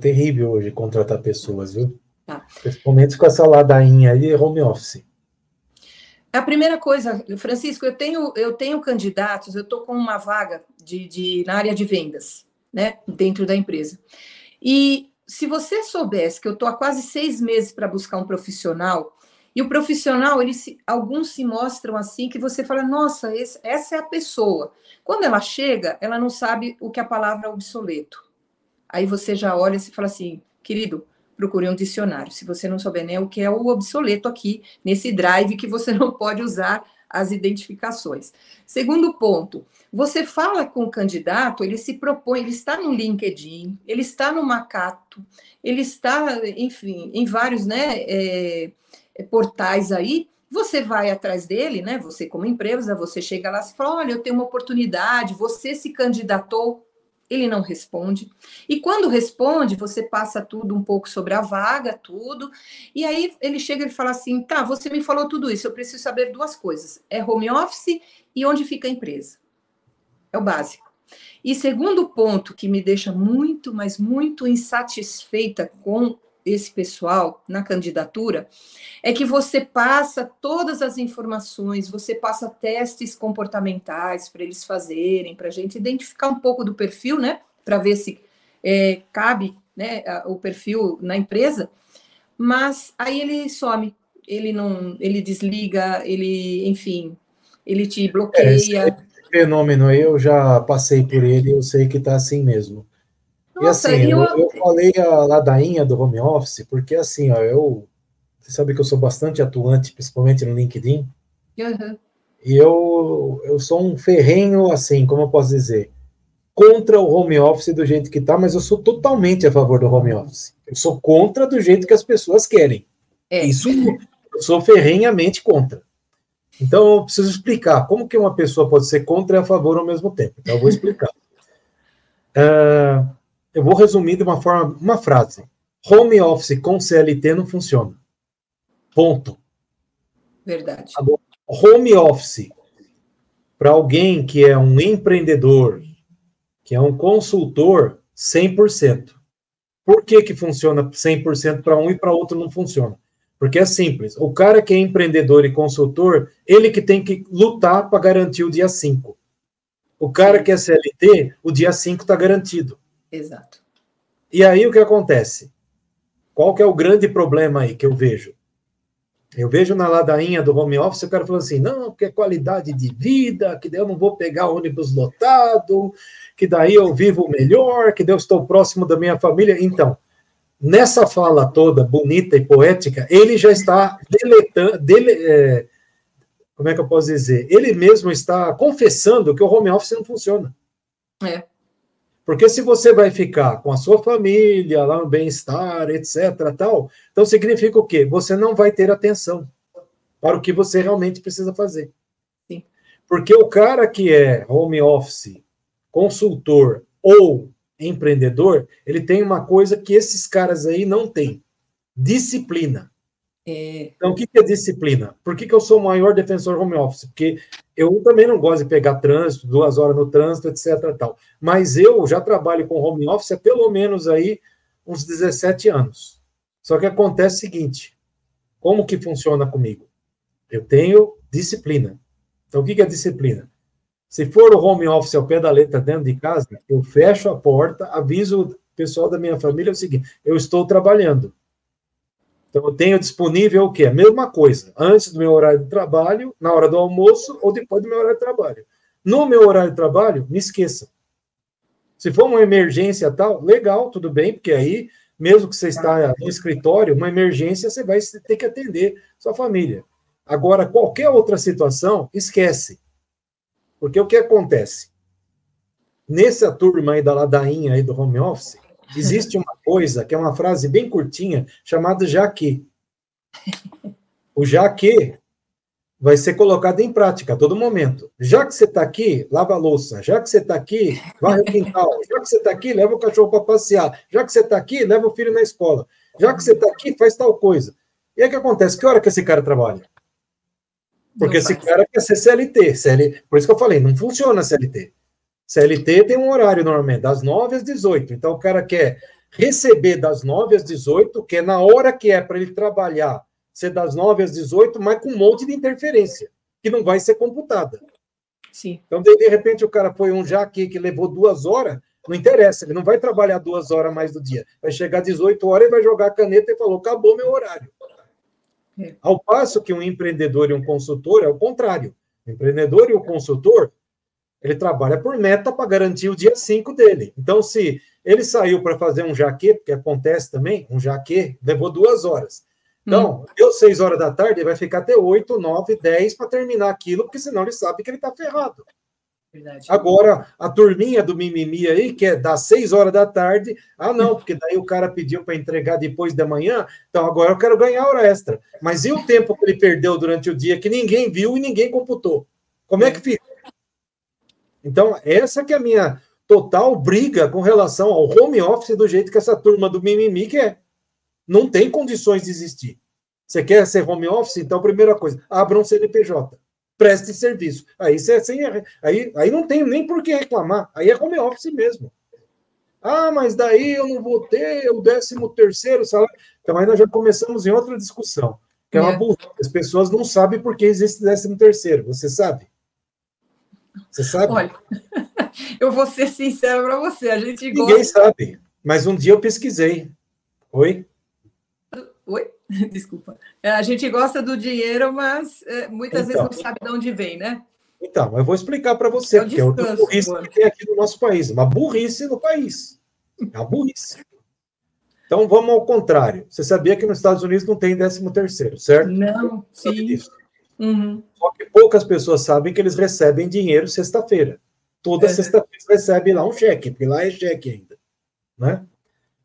terrível hoje contratar pessoas, viu? Tá. Principalmente com essa ladainha aí, home office. A primeira coisa, Francisco, eu tenho candidatos, eu estou com uma vaga na área de vendas, né, dentro da empresa. E se você soubesse que eu estou há quase 6 meses para buscar um profissional, e o profissional, alguns se mostram assim, que você fala, nossa, essa é a pessoa. Quando ela chega, ela não sabe o que a palavra é obsoleto. Aí você já olha e fala assim, querido, procure um dicionário, se você não souber nem o que é o obsoleto aqui, nesse drive que você não pode usar as identificações. Segundo ponto, você fala com o candidato, ele se propõe, ele está no LinkedIn, ele está no Macato, ele está, enfim, em vários, né, portais aí, você vai atrás dele, né, você como empresa, você chega lá e fala, olha, eu tenho uma oportunidade, você se candidatou, ele não responde. E quando responde, você passa tudo um pouco sobre a vaga, tudo. E aí ele chega e fala assim, tá, você me falou tudo isso, eu preciso saber 2 coisas. É home office e onde fica a empresa. É o básico. E segundo ponto que me deixa muito, mas muito insatisfeita com esse pessoal na candidatura, é que você passa todas as informações, você passa testes comportamentais para eles fazerem, para a gente identificar um pouco do perfil, né? Para ver se cabe, né, o perfil na empresa, mas aí ele some, ele desliga, enfim, ele te bloqueia. Esse fenômeno aí, eu já passei por ele, eu sei que está assim mesmo. E Nossa, assim, eu falei a ladainha do home office, porque assim, ó, você sabe que eu sou bastante atuante, principalmente no LinkedIn, Uhum. e eu sou um ferrenho, assim, como eu posso dizer, contra o home office do jeito que está, mas eu sou totalmente a favor do home office. Eu sou contra do jeito que as pessoas querem. Isso eu sou ferrenhamente contra. Então, eu preciso explicar como que uma pessoa pode ser contra e a favor ao mesmo tempo. Então, eu vou explicar. Eu vou resumir de uma frase. Home office com CLT não funciona. Ponto. Verdade. Agora, home office para alguém que é um empreendedor, que é um consultor, 100%. Por que funciona 100% para um e para outro não funciona? Porque é simples. O cara que é empreendedor e consultor, ele que tem que lutar para garantir o dia 5. O cara que é CLT, o dia 5 está garantido. Exato. E aí o que acontece? Qual que é o grande problema aí que eu vejo? Eu vejo na ladainha do home office o cara falando assim, não, porque é qualidade de vida, que daí eu não vou pegar ônibus lotado, que daí eu vivo melhor, que daí eu estou próximo da minha família. Então, nessa fala toda bonita e poética, ele já está deletando, como é que eu posso dizer? Ele mesmo está confessando que o home office não funciona. Porque se você vai ficar com a sua família, lá no bem-estar, etc., tal, então significa o quê? Você não vai ter atenção para o que você realmente precisa fazer. Sim. Porque o cara que é home office, consultor ou empreendedor, ele tem uma coisa que esses caras aí não têm: disciplina. Então, o que é disciplina? Por que eu sou o maior defensor home office? Porque eu também não gosto de pegar trânsito, 2 horas no trânsito, etc. Tal. Mas eu já trabalho com home office há pelo menos aí uns 17 anos. Só que acontece o seguinte: como que funciona comigo? Eu tenho disciplina. Então, o que é disciplina? Se for o home office ao pé da letra dentro de casa, eu fecho a porta, aviso o pessoal da minha família o seguinte: eu estou trabalhando. Então, eu tenho disponível o quê? A mesma coisa, antes do meu horário de trabalho, na hora do almoço ou depois do meu horário de trabalho. No meu horário de trabalho, me esqueça. Se for uma emergência tal, legal, tudo bem, porque aí, mesmo que você está no escritório, uma emergência, você vai ter que atender sua família. Agora, qualquer outra situação, esquece. Porque o que acontece? Nessa turma aí da ladainha aí do home office, existe uma coisa, que é uma frase bem curtinha, chamada já que. O já que vai ser colocado em prática a todo momento. Já que você está aqui, lava a louça. Já que você está aqui, varre o quintal. Já que você está aqui, leva o cachorro para passear. Já que você está aqui, leva o filho na escola. Já que você está aqui, faz tal coisa. E aí o que acontece? Que hora que esse cara trabalha? Porque esse cara quer ser CLT. Por isso que eu falei, não funciona CLT. CLT tem um horário normalmente, das 9 às 18. Então, o cara quer receber das 9 às 18, que é na hora que é para ele trabalhar, ser das 9 às 18, mas com um monte de interferência, que não vai ser computada. Sim. Então, de repente, o cara foi um já aqui que levou 2 horas, não interessa, ele não vai trabalhar 2 horas mais do dia. Vai chegar às 18 horas e vai jogar a caneta e falou, acabou meu horário. Ao passo que um empreendedor e um consultor é o contrário. O empreendedor e o consultor, ele trabalha por meta para garantir o dia 5 dele. Então, se ele saiu para fazer um jaquê, porque acontece também, um jaquê levou 2 horas. Então, deu 6 horas da tarde, ele vai ficar até 8, 9, 10 para terminar aquilo, porque senão ele sabe que ele está ferrado. Verdade. Agora, a turminha do mimimi aí, que é das 6 horas da tarde, não, porque daí o cara pediu para entregar depois da manhã, então agora eu quero ganhar hora extra. Mas e o tempo que ele perdeu durante o dia que ninguém viu e ninguém computou? Como é que fica? Então, essa que é a minha total briga com relação ao home office do jeito que essa turma do mimimi quer. Não tem condições de existir. Você quer ser home office? Então, primeira coisa, abra um CNPJ. Preste serviço. Aí, aí não tem nem por que reclamar. Aí é home office mesmo. Mas daí eu não vou ter o 13º salário. Então, aí nós já começamos em outra discussão. Que é uma burrice. As pessoas não sabem por que existe 13º. Você sabe? Você sabe? Olha, eu vou ser sincera para você. Ninguém sabe. Mas um dia eu pesquisei. Oi? Oi? Desculpa. A gente gosta do dinheiro, mas muitas vezes não sabe de onde vem, né? Então, eu vou explicar para você, porque é outra burrice que tem aqui no nosso país. Uma burrice no país. É uma burrice. Então, vamos ao contrário. Você sabia que nos Estados Unidos não tem 13º, certo? Não, sim. Uhum. Só que poucas pessoas sabem que eles recebem dinheiro sexta-feira. Toda sexta-feira recebe lá um cheque, porque lá é cheque ainda, né?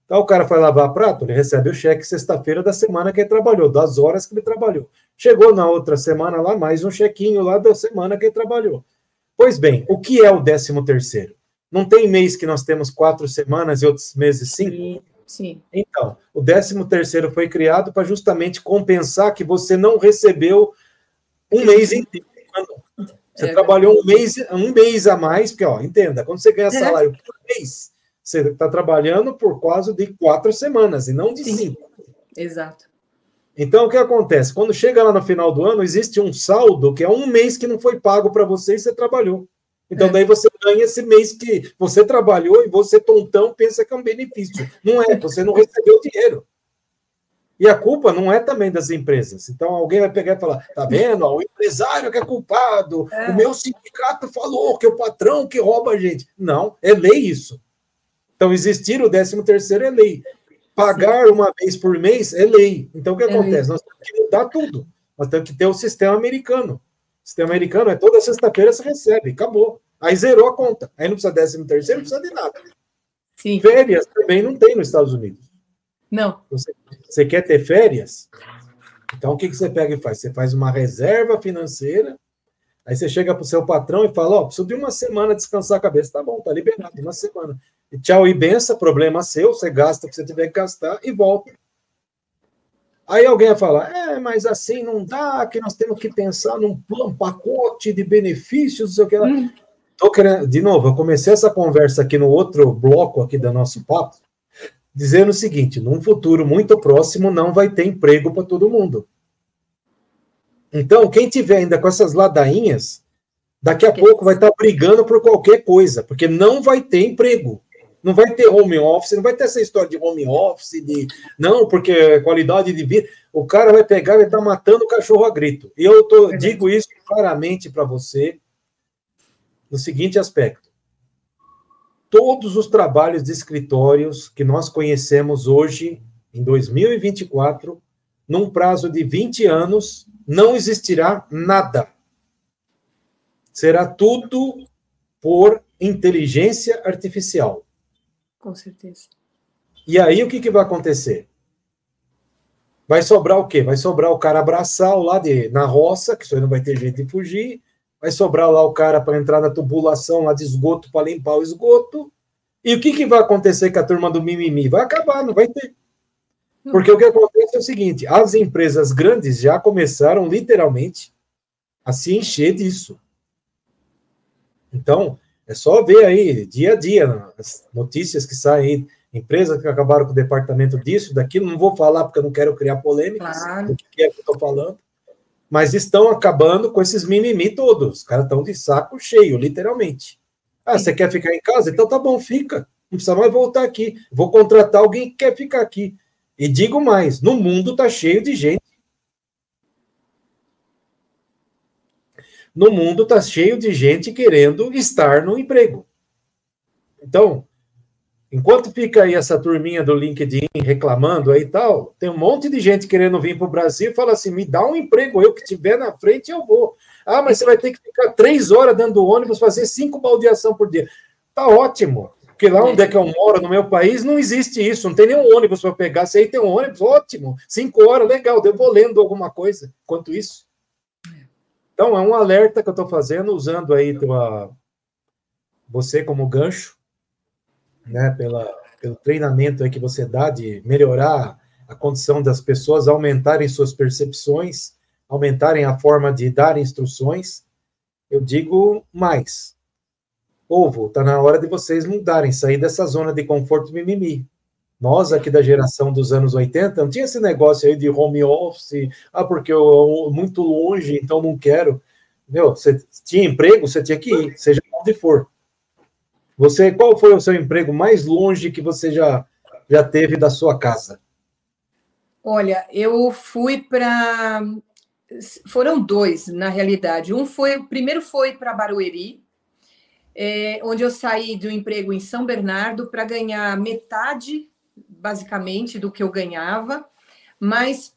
Então, o cara foi lavar prato, ele recebe o cheque sexta-feira da semana que ele trabalhou, das horas que ele trabalhou. Chegou na outra semana lá, mais um chequinho lá da semana que ele trabalhou. Pois bem, o que é o 13º? Não tem mês que nós temos 4 semanas e outros meses 5? Sim. Então, o 13º foi criado para justamente compensar que você não recebeu um mês inteiro. Você trabalhou um mês a mais, porque, ó, entenda, quando você ganha salário por mês, você está trabalhando por quase de 4 semanas, e não de 5. Exato. Então, o que acontece? Quando chega lá no final do ano, existe um saldo, que é um mês que não foi pago para você e você trabalhou. Então, daí você ganha esse mês que você trabalhou e você, tontão, pensa que é um benefício. Não é, você não recebeu dinheiro. E a culpa não é também das empresas. Então, alguém vai pegar e falar, tá vendo? Ó, o empresário que é culpado, o meu sindicato falou que é o patrão que rouba a gente. Não, é lei isso. Então, existir o 13º é lei. Pagar uma vez por mês é lei. Então, o que acontece? Nós temos que mudar tudo. Nós temos que ter o sistema americano. O sistema americano é toda sexta-feira você recebe, acabou. Aí zerou a conta. Aí não precisa 13º, não precisa de nada. Sim. Férias também não tem nos Estados Unidos. Não. Você quer ter férias? Então, o que você pega e faz? Você faz uma reserva financeira, aí você chega para o seu patrão e fala, ó, preciso de uma semana descansar a cabeça. Tá bom, tá liberado, uma semana. E tchau e benção, problema seu, você gasta o que você tiver que gastar e volta. Aí alguém vai falar, mas assim não dá, que nós temos que pensar num plano, pacote de benefícios, não sei o que lá. Tô querendo, de novo, eu comecei essa conversa aqui no outro bloco aqui do nosso papo, dizendo o seguinte, num futuro muito próximo não vai ter emprego para todo mundo. Então, quem tiver ainda com essas ladainhas, daqui a pouco vai estar brigando por qualquer coisa, porque não vai ter emprego. Não vai ter home office, não vai ter essa história de home office, não, porque qualidade de vida. O cara vai pegar e vai estar matando o cachorro a grito. E eu digo isso claramente para você, no seguinte aspecto. Todos os trabalhos de escritórios que nós conhecemos hoje, em 2024, num prazo de 20 anos, não existirá nada. Será tudo por inteligência artificial. Com certeza. E aí, o que vai acontecer? Vai sobrar o quê? Vai sobrar o cara abraçal lá na roça, que isso aí não vai ter jeito de fugir. Vai sobrar lá o cara para entrar na tubulação lá de esgoto para limpar o esgoto. E o que vai acontecer com a turma do mimimi? Vai acabar, não vai ter. Porque o que acontece é o seguinte, as empresas grandes já começaram, literalmente, a se encher disso. Então, é só ver aí, dia a dia, as notícias que saem aí, empresas que acabaram com o departamento disso, daquilo, não vou falar porque eu não quero criar polêmicas, do que é que eu estou falando, mas estão acabando com esses mimimi todos. Os caras estão de saco cheio, literalmente. Você quer ficar em casa? Então tá bom, fica. Não precisa mais voltar aqui. Vou contratar alguém que quer ficar aqui. E digo mais, no mundo tá cheio de gente. No mundo está cheio de gente querendo estar no emprego. Então, enquanto fica aí essa turminha do LinkedIn reclamando aí e tal, tem um monte de gente querendo vir para o Brasil e fala assim, me dá um emprego, eu que estiver na frente eu vou. Mas você vai ter que ficar 3 horas dentro do ônibus, fazer 5 baldeação por dia. Tá ótimo, porque lá onde é que eu moro, no meu país, não existe isso, não tem nenhum ônibus para pegar. Se aí tem um ônibus, ótimo, 5 horas, legal, eu vou lendo alguma coisa, enquanto isso. Então, é um alerta que eu estou fazendo, usando aí você como gancho, né, pelo treinamento aí que você dá de melhorar a condição das pessoas, aumentarem suas percepções, aumentarem a forma de dar instruções. Eu digo mais. Povo, está na hora de vocês mudarem, sair dessa zona de conforto mimimi. Nós, aqui da geração dos anos 80, não tinha esse negócio aí de home office, porque eu muito longe, então não quero. Você tinha emprego, você tinha que ir, seja onde for. Qual foi o seu emprego mais longe que você já já teve da sua casa? Olha, eu fui para... Foram dois, na realidade. O primeiro foi para Barueri, onde eu saí de um emprego em São Bernardo para ganhar metade, basicamente, do que eu ganhava, mas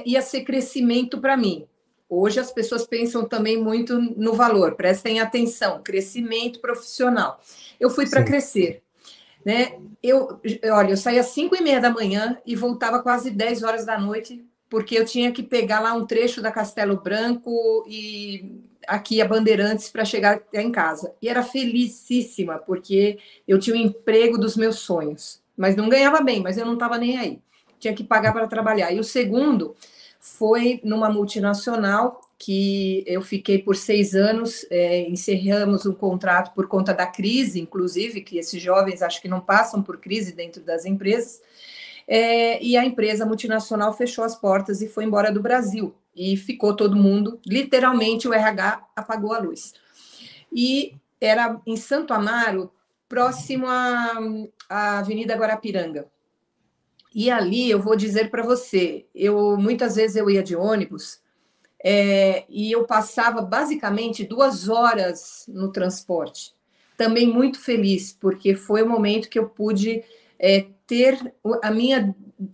ia ser crescimento para mim. Hoje as pessoas pensam também muito no valor, prestem atenção, crescimento profissional. Eu fui para crescer, né? Olha, eu saía às 5h30 da manhã e voltava quase 10 horas da noite, porque eu tinha que pegar lá um trecho da Castelo Branco e aqui a Bandeirantes para chegar até em casa. E era felicíssima, porque eu tinha o emprego dos meus sonhos, mas não ganhava bem, mas eu não estava nem aí. Tinha que pagar para trabalhar. E o segundo foi numa multinacional que eu fiquei por 6 anos, encerramos um contrato por conta da crise, inclusive, que esses jovens acho que não passam por crise dentro das empresas, e a empresa multinacional fechou as portas e foi embora do Brasil, e ficou todo mundo, literalmente o RH apagou a luz. E era em Santo Amaro, próximo à Avenida Guarapiranga. E ali eu vou dizer para você, muitas vezes eu ia de ônibus, e eu passava basicamente 2 horas no transporte. Também muito feliz, porque foi o momento que eu pude ter o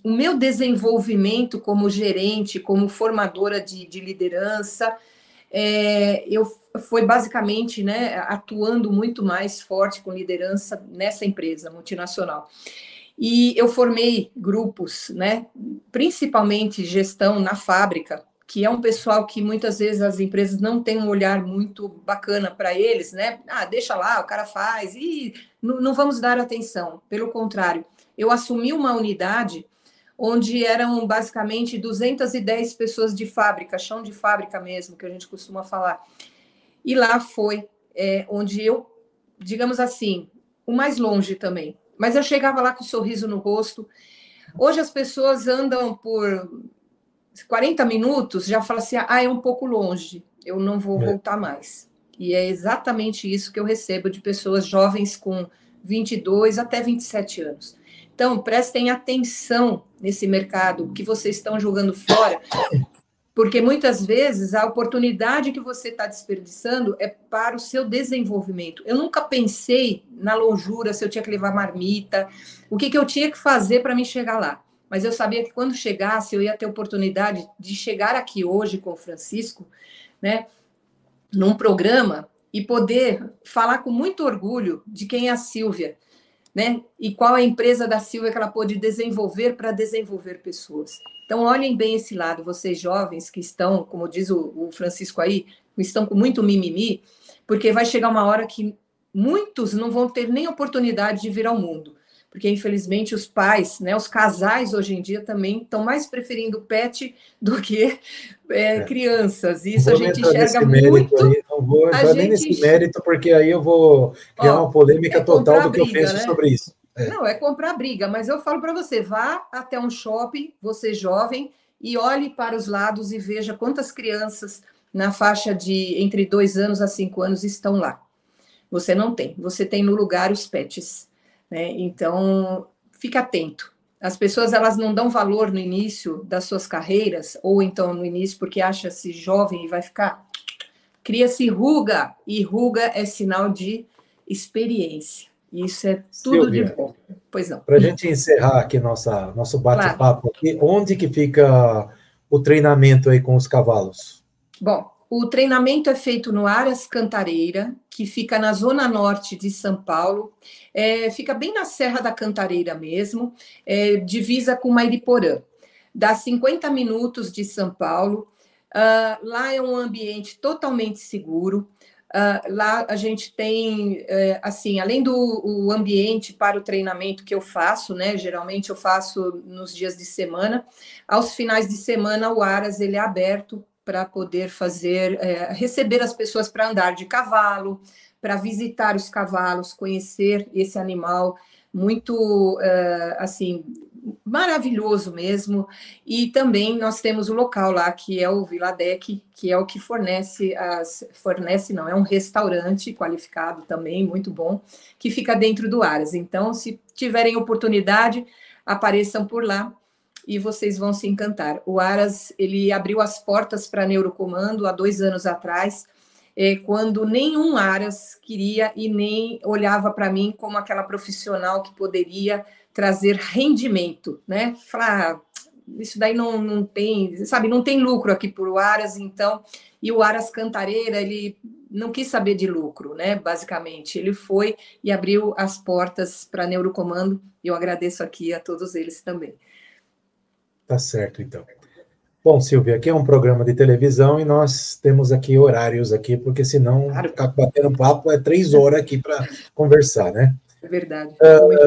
meu desenvolvimento como gerente, como formadora de liderança. Foi basicamente, né, atuando muito mais forte com liderança nessa empresa multinacional. E eu formei grupos, né, principalmente gestão na fábrica, que é um pessoal que muitas vezes as empresas não têm um olhar muito bacana para eles, né? Deixa lá, o cara faz, e não vamos dar atenção. Pelo contrário, eu assumi uma unidade onde eram basicamente 210 pessoas de fábrica, chão de fábrica mesmo, que a gente costuma falar. E lá foi onde eu, digamos assim, o mais longe também. Mas eu chegava lá com um sorriso no rosto. Hoje as pessoas andam por 40 minutos, já falam assim, é um pouco longe, eu não vou voltar mais. E é exatamente isso que eu recebo de pessoas jovens com 22 até 27 anos. Então, prestem atenção nesse mercado que vocês estão jogando fora, porque muitas vezes a oportunidade que você está desperdiçando é para o seu desenvolvimento. Eu nunca pensei na lonjura, se eu tinha que levar marmita, o que eu tinha que fazer para me chegar lá. Mas eu sabia que quando chegasse, eu ia ter oportunidade de chegar aqui hoje com o Francisco, né, num programa, e poder falar com muito orgulho de quem é a Silvia, né, e qual é a empresa da Silvia que ela pôde desenvolver para desenvolver pessoas. Então, olhem bem esse lado, vocês jovens que estão, como diz o Francisco aí, estão com muito mimimi, porque vai chegar uma hora que muitos não vão ter nem oportunidade de vir ao mundo. Porque, infelizmente, os pais, né, os casais hoje em dia também estão mais preferindo pet do que crianças. Isso a gente enxerga muito. Não vou entrar nem nesse mérito, porque aí eu vou criar uma polêmica total do que eu penso, né, sobre isso. Não, é comprar briga, mas eu falo para você, vá até um shopping, você jovem, e olhe para os lados e veja quantas crianças na faixa de entre 2 anos a 5 anos estão lá. Você não tem, você tem no lugar os pets, né? Então, fica atento. As pessoas, elas não dão valor no início das suas carreiras, ou então no início porque acha-se jovem e vai ficar. Cria-se ruga, e ruga é sinal de experiência. Isso é tudo, Silvia, de bom. Pois não. Para a gente encerrar aqui nosso bate-papo, claro, onde que fica o treinamento aí com os cavalos? Bom, o treinamento é feito no Aras Cantareira, que fica na zona norte de São Paulo, fica bem na Serra da Cantareira mesmo, divisa com Mairiporã. Dá 50 minutos de São Paulo. Lá é um ambiente totalmente seguro. Lá a gente tem, assim, além do ambiente para o treinamento que eu faço, né? Geralmente eu faço nos dias de semana. Aos finais de semana, o Aras ele é aberto para poder receber as pessoas para andar de cavalo, para visitar os cavalos, conhecer esse animal muito, assim, maravilhoso mesmo. E também nós temos o local lá, que é o Viladec, que é o que é um restaurante qualificado também, muito bom, que fica dentro do Aras. Então, se tiverem oportunidade, apareçam por lá e vocês vão se encantar. O Aras, ele abriu as portas para Neurocomando há 2 anos atrás, quando nenhum Aras queria e nem olhava para mim como aquela profissional que poderia trazer rendimento, né? Falar, isso daí não tem, sabe, não tem lucro aqui por o Aras, então, e o Aras Cantareira, ele não quis saber de lucro, né, basicamente, ele foi e abriu as portas para Neurocomando, e eu agradeço aqui a todos eles também. Tá certo, então. Bom, Silvia, aqui é um programa de televisão e nós temos aqui horários aqui, porque senão ficar batendo papo 3 horas aqui para conversar, né? É verdade.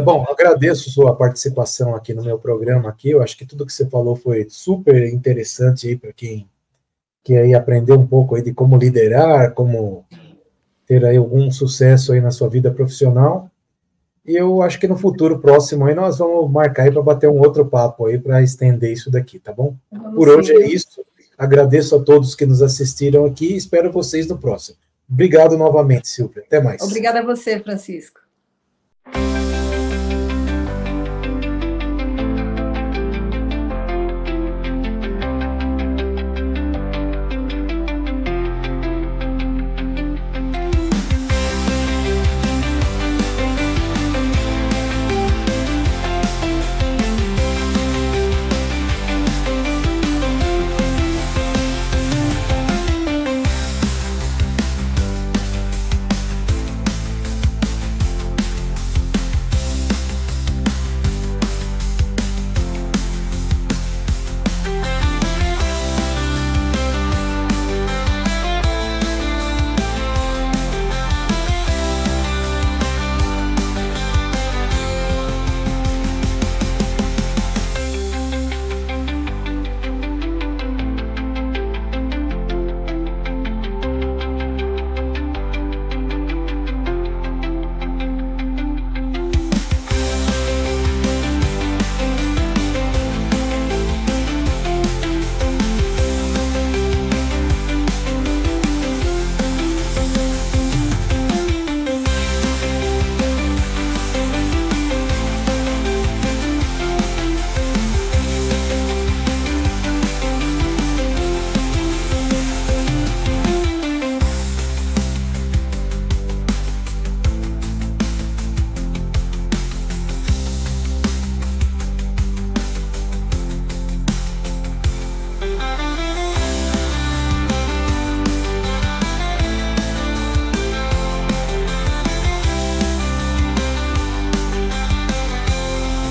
Bom, agradeço sua participação aqui no meu programa aqui. Eu acho que tudo que você falou foi super interessante aí para quem quer aí aprender um pouco aí de como liderar, como ter aí algum sucesso aí na sua vida profissional. E eu acho que no futuro próximo aí nós vamos marcar aí para bater um outro papo aí para estender isso daqui, tá bom? Por hoje é isso. Agradeço a todos que nos assistiram aqui e espero vocês no próximo. Obrigado novamente, Silvia. Até mais. Obrigada a você, Francisco.